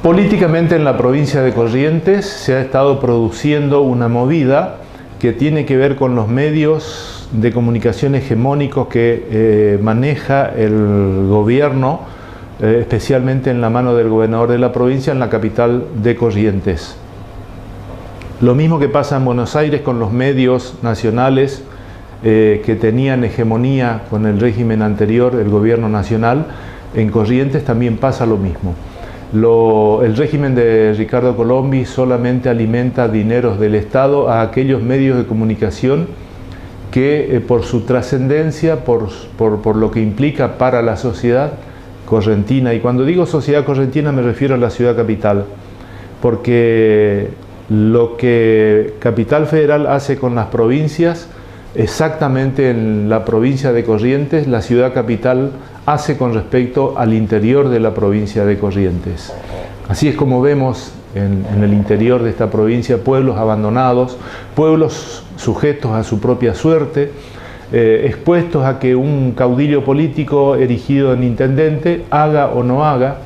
Políticamente en la provincia de Corrientes se ha estado produciendo una movida que tiene que ver con los medios de comunicación hegemónicos que maneja el gobierno, especialmente en la mano del gobernador de la provincia en la capital de Corrientes. Lo mismo que pasa en Buenos Aires con los medios nacionales que tenían hegemonía con el régimen anterior, el gobierno nacional, en Corrientes también pasa lo mismo. El régimen de Ricardo Colombi solamente alimenta dineros del Estado a aquellos medios de comunicación que por su trascendencia, por lo que implica para la sociedad correntina, y cuando digo sociedad correntina me refiero a la ciudad capital, porque lo que Capital Federal hace con las provincias, exactamente en la provincia de Corrientes, la ciudad capital hace con respecto al interior de la provincia de Corrientes. Así es como vemos en el interior de esta provincia pueblos abandonados, pueblos sujetos a su propia suerte, expuestos a que un caudillo político erigido en intendente haga o no haga.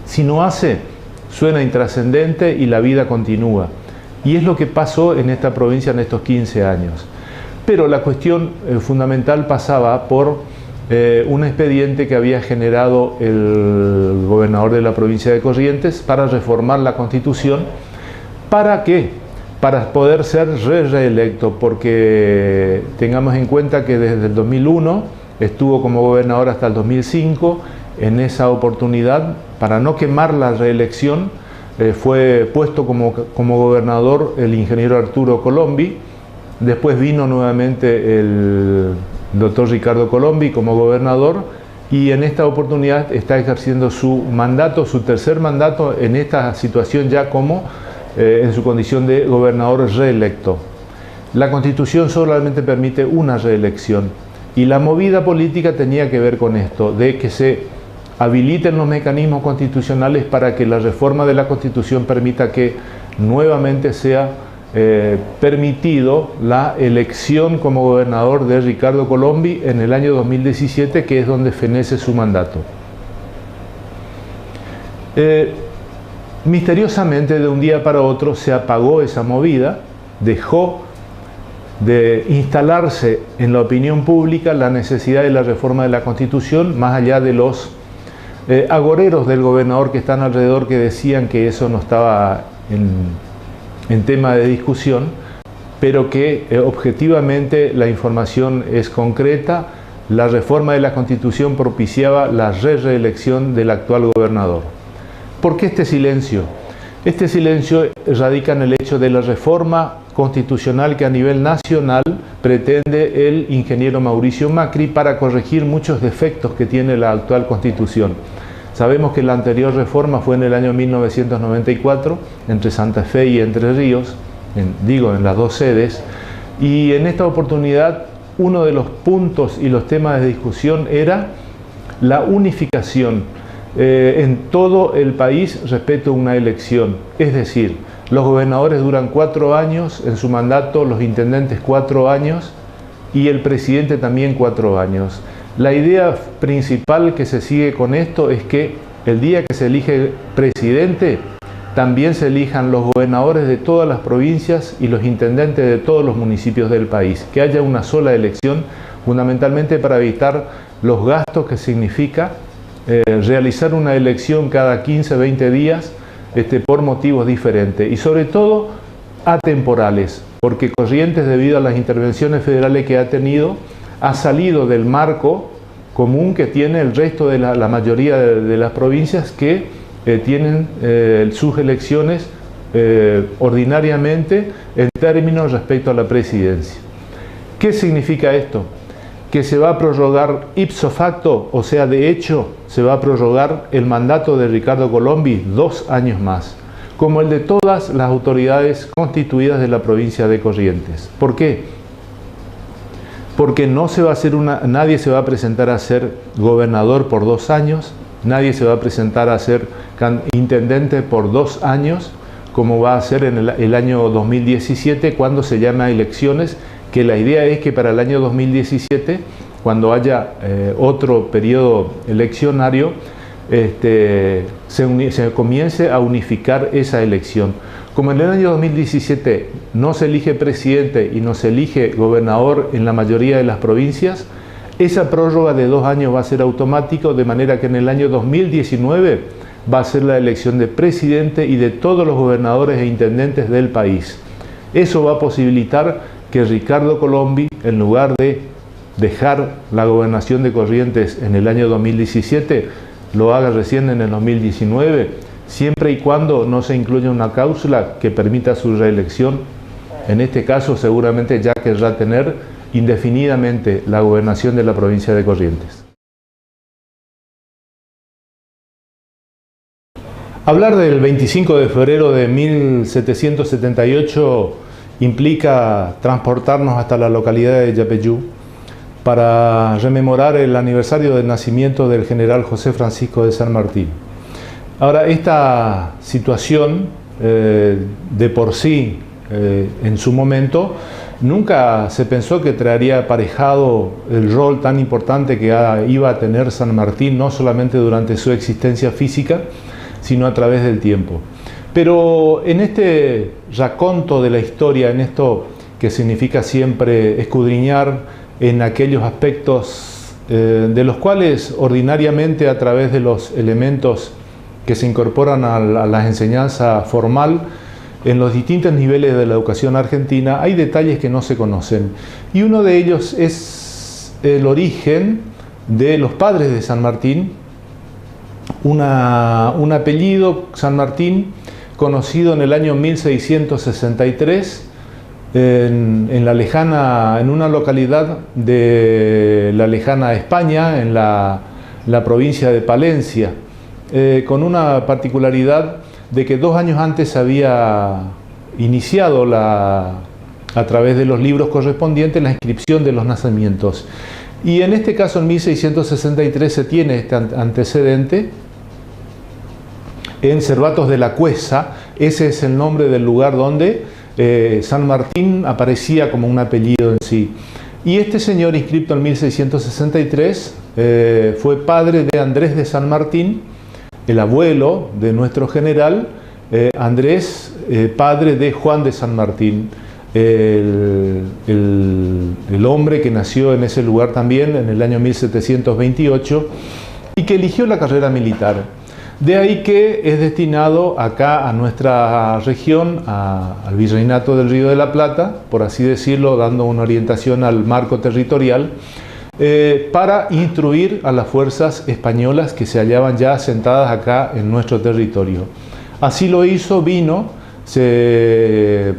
Si no hace, suena intrascendente y la vida continúa. Y es lo que pasó en esta provincia en estos 15 años. Pero la cuestión fundamental pasaba por un expediente que había generado el gobernador de la provincia de Corrientes para reformar la Constitución. ¿Para qué? Para poder ser reelecto, porque tengamos en cuenta que desde el 2001 estuvo como gobernador hasta el 2005. En esa oportunidad, para no quemar la reelección, fue puesto como gobernador el ingeniero Arturo Colombi. Después vino nuevamente el doctor Ricardo Colombi como gobernador, y en esta oportunidad está ejerciendo su mandato, su tercer mandato en esta situación ya como en su condición de gobernador reelecto. La Constitución solamente permite una reelección y la movida política tenía que ver con esto, de que se habiliten los mecanismos constitucionales para que la reforma de la Constitución permita que nuevamente sea permitido la elección como gobernador de Ricardo Colombi en el año 2017, que es donde fenece su mandato. Misteriosamente, de un día para otro, se apagó esa movida, dejó de instalarse en la opinión pública la necesidad de la reforma de la Constitución, más allá de los agoreros del gobernador que están alrededor, que decían que eso no estaba en tema de discusión, pero que objetivamente la información es concreta. La reforma de la Constitución propiciaba la reelección del actual gobernador. ¿Por qué este silencio? Este silencio radica en el hecho de la reforma constitucional que a nivel nacional pretende el ingeniero Mauricio Macri para corregir muchos defectos que tiene la actual Constitución. Sabemos que la anterior reforma fue en el año 1994, entre Santa Fe y Entre Ríos, en las dos sedes, y en esta oportunidad uno de los puntos y los temas de discusión era la unificación en todo el país respecto a una elección. Es decir, los gobernadores duran 4 años en su mandato, los intendentes 4 años y el presidente también 4 años. La idea principal que se sigue con esto es que el día que se elige presidente, también se elijan los gobernadores de todas las provincias y los intendentes de todos los municipios del país. Que haya una sola elección, fundamentalmente para evitar los gastos que significa realizar una elección cada 15, 20 días por motivos diferentes y sobre todo atemporales, porque Corrientes, debido a las intervenciones federales que ha tenido, ha salido del marco común que tiene el resto de la mayoría de las provincias que tienen sus elecciones ordinariamente en términos respecto a la presidencia. ¿Qué significa esto? Que se va a prorrogar ipso facto, o sea, de hecho, se va a prorrogar el mandato de Ricardo Colombi 2 años más, como el de todas las autoridades constituidas de la provincia de Corrientes. ¿Por qué? Porque no se va a hacer nadie se va a presentar a ser gobernador por 2 años, nadie se va a presentar a ser intendente por 2 años, como va a ser en el año 2017, cuando se llama elecciones, que la idea es que para el año 2017, cuando haya otro periodo eleccionario, se comience a unificar esa elección. Como en el año 2017 no se elige presidente y no se elige gobernador en la mayoría de las provincias, esa prórroga de 2 años va a ser automático, de manera que en el año 2019 va a ser la elección de presidente y de todos los gobernadores e intendentes del país. Eso va a posibilitar que Ricardo Colombi, en lugar de dejar la gobernación de Corrientes en el año 2017, lo haga recién en el 2019, siempre y cuando no se incluya una cláusula que permita su reelección. En este caso, seguramente ya querrá tener indefinidamente la gobernación de la provincia de Corrientes. Hablar del 25 de febrero de 1778 implica transportarnos hasta la localidad de Yapeyú para rememorar el aniversario del nacimiento del general José Francisco de San Martín. Ahora, esta situación de por sí, en su momento, nunca se pensó que traería aparejado el rol tan importante que iba a tener San Martín, no solamente durante su existencia física, sino a través del tiempo. Pero en este raconto de la historia, en esto que significa siempre escudriñar en aquellos aspectos de los cuales ordinariamente a través de los elementos que se incorporan a la enseñanza formal en los distintos niveles de la educación argentina, hay detalles que no se conocen. Y uno de ellos es el origen de los padres de San Martín, un apellido, San Martín, conocido en el año 1663 en una localidad de la lejana España, en la provincia de Palencia, con una particularidad de que 2 años antes había iniciado a través de los libros correspondientes la inscripción de los nacimientos. Y en este caso, en 1663, se tiene este antecedente en Cervatos de la Cuesa. Ese es el nombre del lugar donde San Martín aparecía como un apellido en sí. Y este señor, inscripto en 1663, fue padre de Andrés de San Martín, el abuelo de nuestro general, Andrés, padre de Juan de San Martín, el hombre que nació en ese lugar también en el año 1728 y que eligió la carrera militar. De ahí que es destinado acá a nuestra región, al Virreinato del Río de la Plata, por así decirlo, dando una orientación al marco territorial, para instruir a las fuerzas españolas que se hallaban ya asentadas acá en nuestro territorio. Así lo hizo, vino, se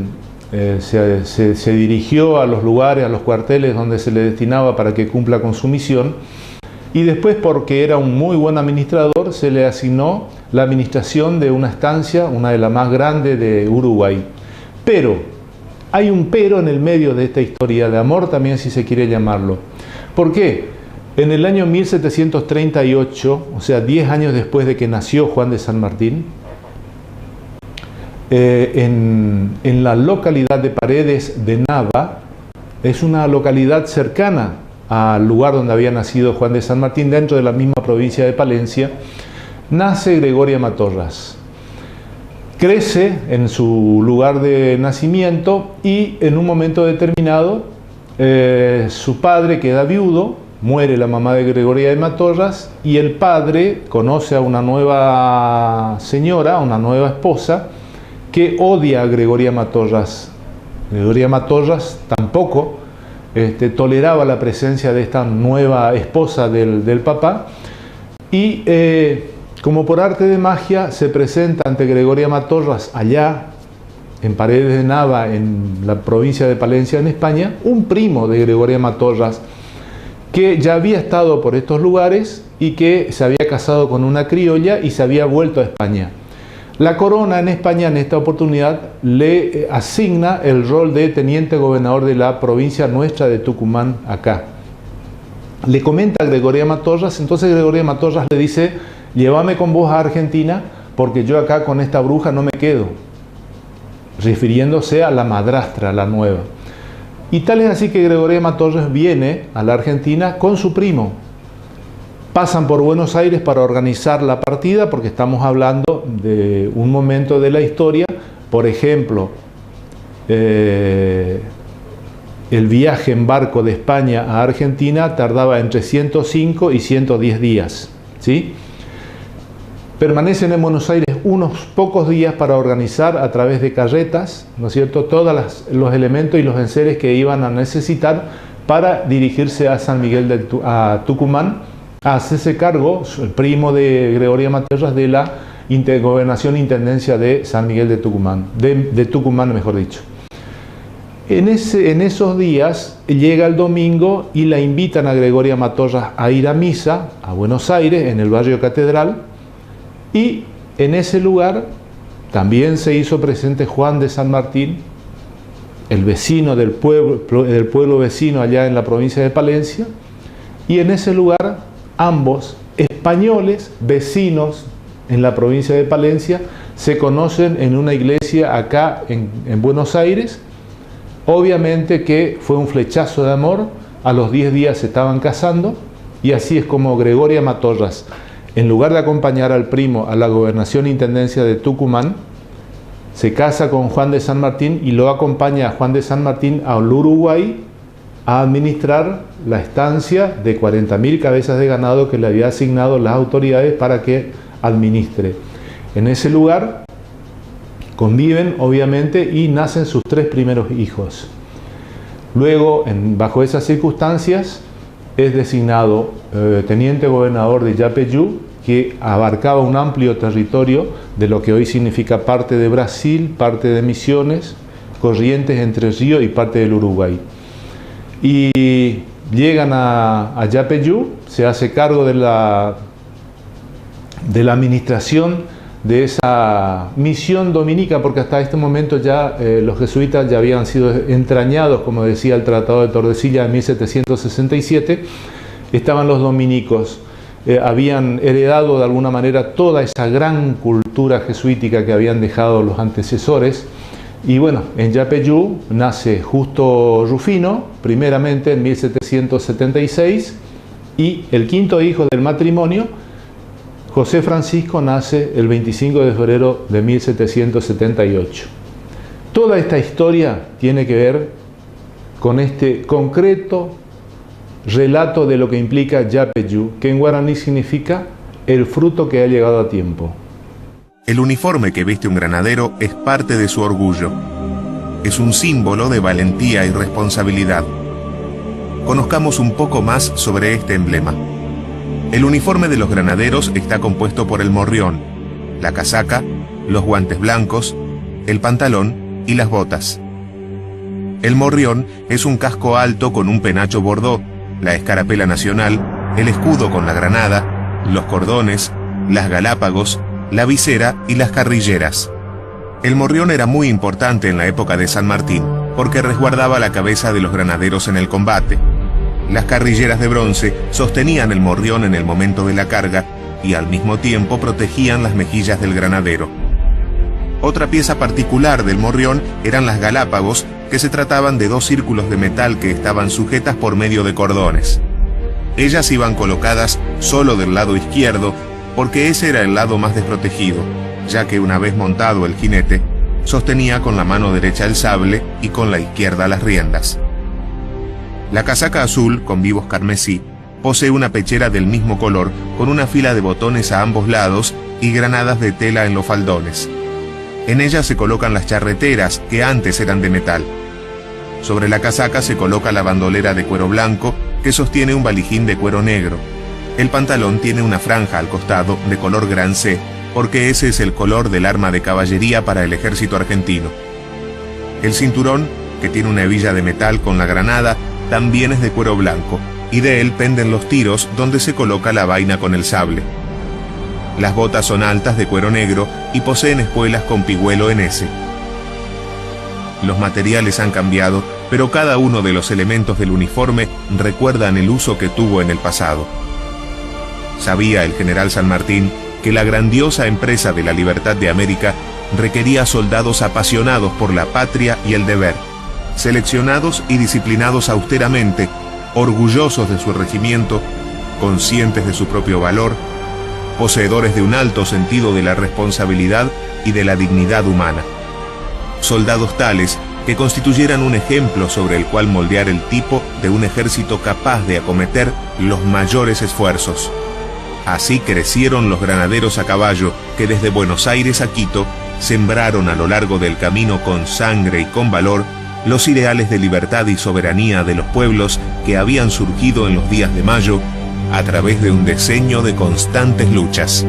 dirigió a los lugares, a los cuarteles donde se le destinaba para que cumpla con su misión, y después, porque era un muy buen administrador, se le asignó la administración de una estancia, una de las más grandes de Uruguay. Pero, hay un pero en el medio de esta historia de amor también, si se quiere llamarlo. ¿Por qué? En el año 1738, o sea, 10 años después de que nació Juan de San Martín, en la localidad de Paredes de Nava, es una localidad cercana al lugar donde había nacido Juan de San Martín, dentro de la misma provincia de Palencia, nace Gregoria Matorras. Crece en su lugar de nacimiento y en un momento determinado su padre queda viudo, muere la mamá de Gregoria de Matorras y el padre conoce a una nueva señora, una nueva esposa, que odia a Gregoria Matorras. Gregoria Matorras tampoco toleraba la presencia de esta nueva esposa del papá y como por arte de magia se presenta ante Gregoria Matorras allá en Paredes de Nava, en la provincia de Palencia, en España, un primo de Gregoria Matorras que ya había estado por estos lugares y que se había casado con una criolla y se había vuelto a España. La corona en España en esta oportunidad le asigna el rol de teniente gobernador de la provincia nuestra de Tucumán acá. Le comenta a Gregoria Matorras, entonces Gregoria Matorras le dice: llévame con vos a Argentina porque yo acá con esta bruja no me quedo, refiriéndose a la madrastra, la nueva. Y tal es así que Gregoria Matorras viene a la Argentina con su primo. pasan por Buenos Aires para organizar la partida, porque estamos hablando de un momento de la historia. Por ejemplo, el viaje en barco de España a Argentina tardaba entre 105 y 110 días, ¿sí? Permanecen en Buenos Aires unos pocos días para organizar a través de carretas, ¿no es cierto?, todos los elementos y los enseres que iban a necesitar para dirigirse a San Miguel a Tucumán, a hacerse cargo, el primo de Gregoria Materras, de la gobernación e intendencia de San Miguel de Tucumán, de Tucumán, mejor dicho. En esos días llega el domingo y la invitan a Gregoria Matorras a ir a misa a Buenos Aires, en el barrio Catedral, y en ese lugar también se hizo presente Juan de San Martín, el vecino del pueblo vecino allá en la provincia de Palencia, y en ese lugar ambos españoles vecinos en la provincia de Palencia se conocen en una iglesia acá en Buenos Aires. Obviamente que fue un flechazo de amor, a los 10 días se estaban casando, y así es como Gregoria Matorras, en lugar de acompañar al primo a la gobernación e intendencia de Tucumán, se casa con Juan de San Martín y lo acompaña a Juan de San Martín al Uruguay a administrar la estancia de 40.000 cabezas de ganado que le había asignado las autoridades para que administre. En ese lugar conviven, obviamente, y nacen sus 3 primeros hijos. Luego, bajo esas circunstancias, es designado teniente gobernador de Yapeyú, que abarcaba un amplio territorio de lo que hoy significa parte de Brasil, parte de Misiones, Corrientes, Entre Ríos y parte del Uruguay. Y llegan a Yapeyú, se hace cargo de la administración de esa misión dominica, porque hasta este momento ya los jesuitas ya habían sido entrañados, como decía el Tratado de Tordesillas en 1767, estaban los dominicos, habían heredado de alguna manera toda esa gran cultura jesuítica que habían dejado los antecesores. Y bueno, en Yapeyú nace Justo Rufino, primeramente en 1776, y el 5.º hijo del matrimonio, José Francisco, nace el 25 de febrero de 1778. Toda esta historia tiene que ver con este concreto relato de lo que implica Yapeyú, que en guaraní significa el fruto que ha llegado a tiempo. El uniforme que viste un granadero es parte de su orgullo. Es un símbolo de valentía y responsabilidad. Conozcamos un poco más sobre este emblema. El uniforme de los granaderos está compuesto por el morrión, la casaca, los guantes blancos, el pantalón y las botas. El morrión es un casco alto con un penacho bordó, la escarapela nacional, el escudo con la granada, los cordones, las galápagos, la visera y las carrilleras. El morrión era muy importante en la época de San Martín, porque resguardaba la cabeza de los granaderos en el combate. Las carrilleras de bronce sostenían el morrión en el momento de la carga y al mismo tiempo protegían las mejillas del granadero. Otra pieza particular del morrión eran las galápagos, que se trataban de 2 círculos de metal que estaban sujetas por medio de cordones. Ellas iban colocadas solo del lado izquierdo, porque ese era el lado más desprotegido, ya que una vez montado el jinete, sostenía con la mano derecha el sable y con la izquierda las riendas. La casaca azul, con vivos carmesí, posee una pechera del mismo color, con una fila de botones a ambos lados y granadas de tela en los faldones. En ella se colocan las charreteras, que antes eran de metal. Sobre la casaca se coloca la bandolera de cuero blanco, que sostiene un valijín de cuero negro. El pantalón tiene una franja al costado de color gran C, porque ese es el color del arma de caballería para el ejército argentino. El cinturón, que tiene una hebilla de metal con la granada, también es de cuero blanco, y de él penden los tiros donde se coloca la vaina con el sable. Las botas son altas de cuero negro y poseen espuelas con pigüelo en S. Los materiales han cambiado, pero cada uno de los elementos del uniforme recuerdan el uso que tuvo en el pasado. Sabía el general San Martín que la grandiosa empresa de la libertad de América requería soldados apasionados por la patria y el deber, seleccionados y disciplinados austeramente, orgullosos de su regimiento conscientes de su propio valor, poseedores de un alto sentido de la responsabilidad y de la dignidad humana. Soldados tales que constituyeran un ejemplo sobre el cual moldear el tipo de un ejército capaz de acometer los mayores esfuerzos. Así crecieron los granaderos a caballo que desde Buenos Aires a Quito sembraron a lo largo del camino con sangre y con valor los ideales de libertad y soberanía de los pueblos que habían surgido en los días de mayo a través de un decenio de constantes luchas.